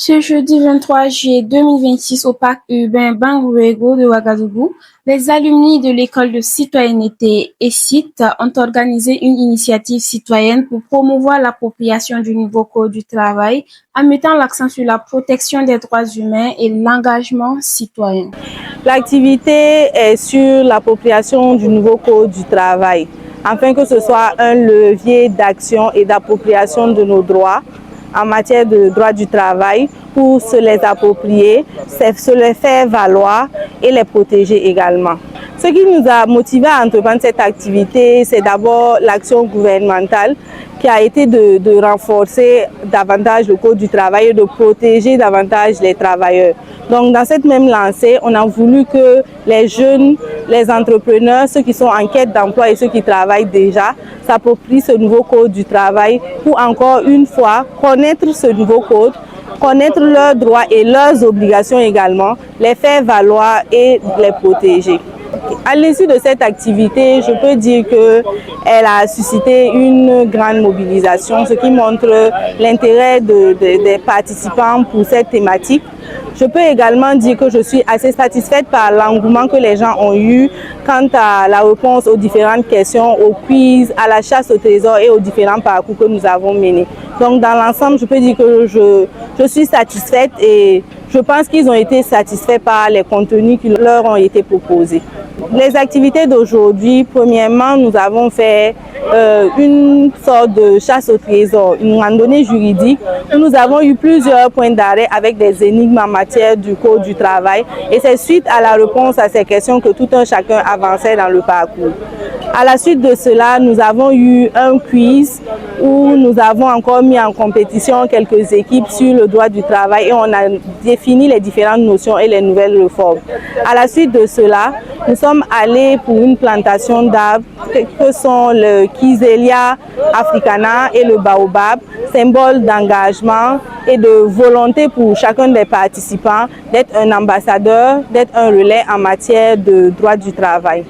Ce jeudi 23 juillet 2026 au parc urbain Banguego de Ouagadougou, les alumni de l'école de citoyenneté et CIT ont organisé une initiative citoyenne pour promouvoir l'appropriation du nouveau code du travail en mettant l'accent sur la protection des droits humains et l'engagement citoyen. L'activité est sur l'appropriation du nouveau code du travail, afin que ce soit un levier d'action et d'appropriation de nos droits en matière de droits du travail pour se les approprier, se les faire valoir et les protéger également. Ce qui nous a motivés à entreprendre cette activité, c'est d'abord l'action gouvernementale qui a été de renforcer davantage le code du travail et de protéger davantage les travailleurs. Donc dans cette même lancée, on a voulu que les jeunes, les entrepreneurs, ceux qui sont en quête d'emploi et ceux qui travaillent déjà, s'approprient ce nouveau code du travail pour encore une fois connaître ce nouveau code, connaître leurs droits et leurs obligations également, les faire valoir et les protéger. À l'issue de cette activité, je peux dire qu'elle a suscité une grande mobilisation, ce qui montre l'intérêt des participants pour cette thématique. Je peux également dire que je suis assez satisfaite par l'engouement que les gens ont eu quant à la réponse aux différentes questions, aux quiz, à la chasse au trésor et aux différents parcours que nous avons menés. Donc dans l'ensemble, je peux dire que je suis satisfaite et je pense qu'ils ont été satisfaits par les contenus qui leur ont été proposés. Les activités d'aujourd'hui, premièrement, nous avons fait une sorte de chasse au trésor, une randonnée juridique où nous avons eu plusieurs points d'arrêt avec des énigmes en matière du code du travail et c'est suite à la réponse à ces questions que tout un chacun avançait dans le parcours. À la suite de cela, nous avons eu un quiz où nous avons encore mis en compétition quelques équipes sur le droit du travail et on a défini les différentes notions et les nouvelles réformes. À la suite de cela, nous sommes allés pour une plantation d'arbres que sont le Kizelia africana et le baobab, symbole d'engagement et de volonté pour chacun des participants d'être un ambassadeur, d'être un relais en matière de droit du travail.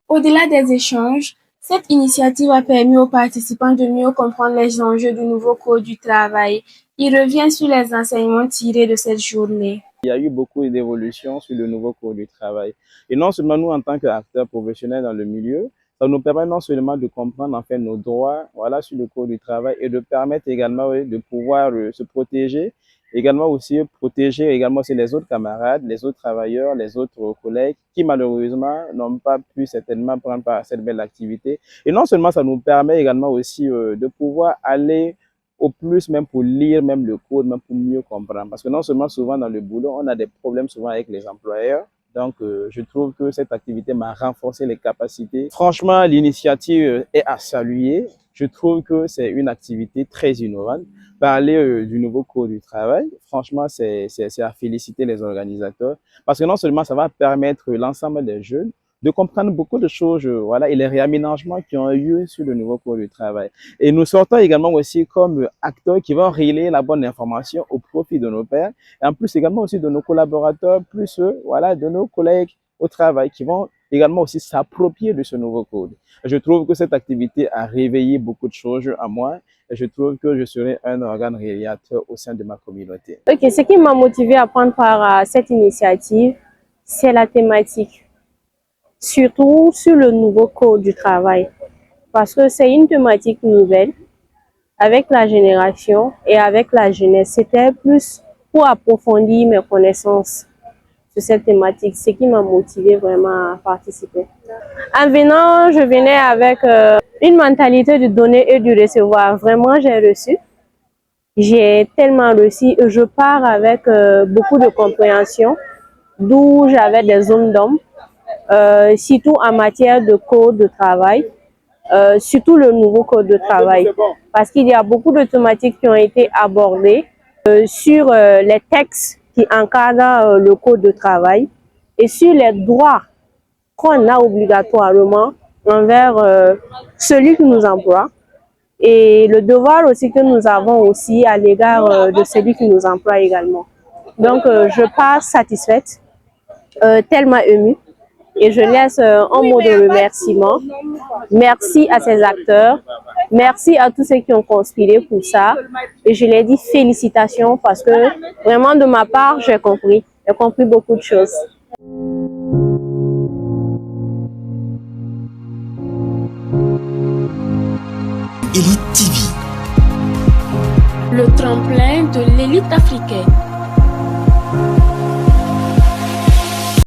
Au-delà des échanges, cette initiative a permis aux participants de mieux comprendre les enjeux du nouveau code du travail. Il revient sur les enseignements tirés de cette journée. Il y a eu beaucoup d'évolutions sur le nouveau code du travail. Et non seulement nous, en tant qu'acteurs professionnels dans le milieu, ça nous permet non seulement de comprendre en fait nos droits, voilà, sur le code du travail et de permettre également de pouvoir se protéger, également aussi protéger également aussi les autres camarades, les autres travailleurs, les autres collègues qui malheureusement n'ont pas pu certainement prendre part à cette belle activité. Et non seulement ça nous permet également aussi de pouvoir aller au plus même pour lire même le code, même pour mieux comprendre. Parce que non seulement souvent dans le boulot, on a des problèmes souvent avec les employeurs. Donc, je trouve que cette activité m'a renforcé les capacités. Franchement, l'initiative est à saluer. Je trouve que c'est une activité très innovante. Parler du nouveau code du travail, franchement, c'est à féliciter les organisateurs. Parce que non seulement ça va permettre l'ensemble des jeunes de comprendre beaucoup de choses, voilà, et les réaménagements qui ont eu lieu sur le nouveau code du travail. Et nous sortons également aussi comme acteurs qui vont relayer la bonne information au profit de nos pairs, et en plus également aussi de nos collaborateurs, plus voilà, de nos collègues au travail qui vont également aussi s'approprier de ce nouveau code. Je trouve que cette activité a réveillé beaucoup de choses en moi et je trouve que je serai un organe révélateur au sein de ma communauté. Ok, ce qui m'a motivé à prendre part à cette initiative, c'est la thématique. Surtout sur le nouveau code du travail, parce que c'est une thématique nouvelle avec la génération et avec la jeunesse. C'était plus pour approfondir mes connaissances sur cette thématique, ce qui m'a motivé vraiment à participer. En venant, je venais avec une mentalité de donner et de recevoir. Vraiment, j'ai reçu. J'ai tellement reçu et je pars avec beaucoup de compréhension, d'où j'avais des zones d'ombre. Surtout en matière de code de travail, surtout le nouveau code de travail. Parce qu'il y a beaucoup de thématiques qui ont été abordées sur les textes qui encadrent le code de travail et sur les droits qu'on a obligatoirement envers celui qui nous emploie et le devoir aussi que nous avons aussi à l'égard de celui qui nous emploie également. Donc, je pars satisfaite, tellement émue. Et je laisse un mot de remerciement. Merci à ces acteurs. Merci à tous ceux qui ont conspiré pour ça. Et je leur dis félicitations parce que vraiment de ma part, j'ai compris beaucoup de choses. Elite TV. Le tremplin de l'élite africaine.